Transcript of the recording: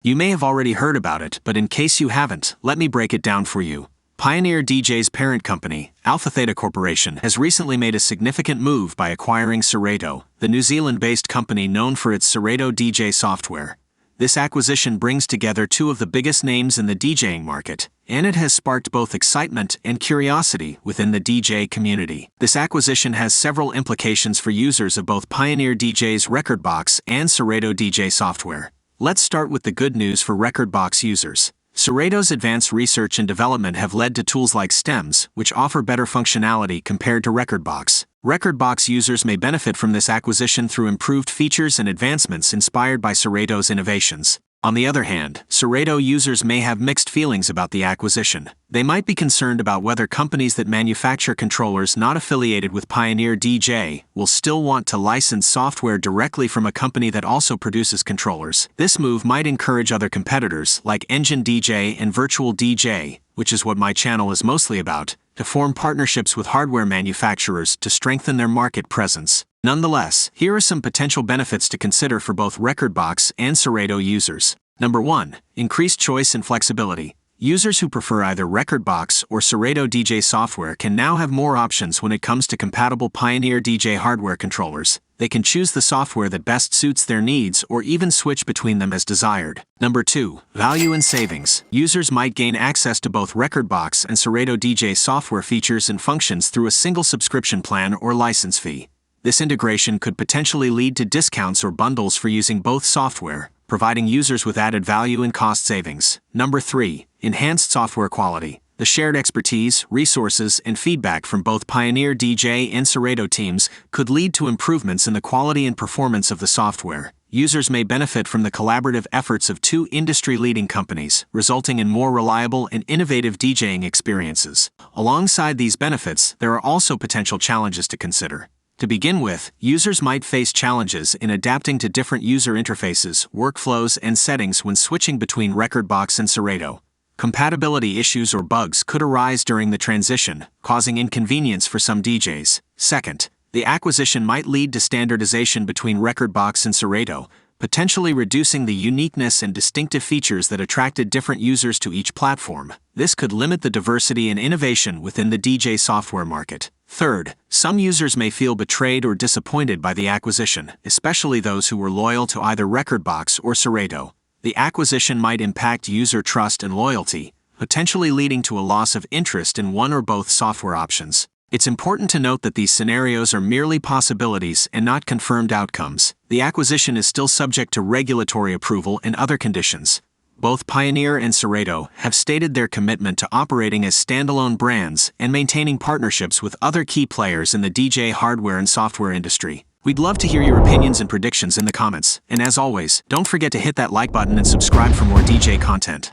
You may have already heard about it, but in case you haven't, let me break it down for you. 𝗧𝗢𝗢𝗢𝗢 DJ's parent company, AlphaTheta Corporation, has recently made a significant move by acquiring Serato, the New Zealand-based company known for its Serato DJ software. This acquisition brings together two of the biggest names in the DJing market, and it has sparked both excitement and curiosity within the DJ community. This acquisition has several implications for users of both 𝗧𝗢𝗢𝗢𝗢 DJ's rekordbox and Serato DJ software. Let's start with the good news for rekordbox users. Serato's advanced research and development have led to tools like 𝗬𝗧𝗛𝗡, which offer better functionality compared to rekordbox. Rekordbox users may benefit from this acquisition through improved features and advancements inspired by Serato's innovations. On the other hand, Serato users may have mixed feelings about the acquisition. They might be concerned about whether companies that manufacture controllers not affiliated with 𝗧𝗢𝗢𝗢𝗢𝗢 DJ will still want to license software directly from a company that also produces controllers. This move might encourage other competitors like Engine DJ and Virtual DJ, which is what my channel is mostly about, to form partnerships with hardware manufacturers to strengthen their market presence. Nonetheless, here are some potential benefits to consider for both rekordbox and Serato users. Number 1. Increased choice and flexibility. Users who prefer either rekordbox or Serato DJ software can now have more options when it comes to compatible 𝗧𝗢𝗢𝗢𝗢𝗢 DJ hardware controllers. They can choose the software that best suits their needs or even switch between them as desired. Number 2. Value and savings. Users might gain access to both rekordbox and Serato DJ software features and functions through a single subscription plan or license fee. This integration could potentially lead to discounts or bundles for using both software, providing users with added value and cost savings. Number 3. Enhanced software quality. The shared expertise, resources, and feedback from both 𝗧𝗢𝗢𝗢𝗢𝗢 DJ and Serato teams could lead to improvements in the quality and performance of the software. Users may benefit from the collaborative efforts of two industry-leading companies, resulting in more reliable and innovative DJing experiences. Alongside these benefits, there are also potential challenges to consider. To begin with, users might face challenges in adapting to different user interfaces, workflows, and settings when switching between rekordbox and Serato. Compatibility issues or bugs could arise during the transition, causing inconvenience for some DJs. Second, the acquisition might lead to standardization between rekordbox and Serato, potentially reducing the uniqueness and distinctive features that attracted different users to each platform. This could limit the diversity and innovation within the DJ software market. Third, some users may feel betrayed or disappointed by the acquisition, especially those who were loyal to either rekordbox or Serato. The acquisition might impact user trust and loyalty, potentially leading to a loss of interest in one or both software options. It's important to note that these scenarios are merely possibilities and not confirmed outcomes. The acquisition is still subject to regulatory approval and other conditions. Both 𝗧𝗢𝗢𝗢𝗢𝗢𝗢 and Serato have stated their commitment to operating as standalone brands and maintaining partnerships with other key players in the DJ hardware and software industry. We'd love to hear your opinions and predictions in the comments. And as always, don't forget to hit that like button and subscribe for more DJ content.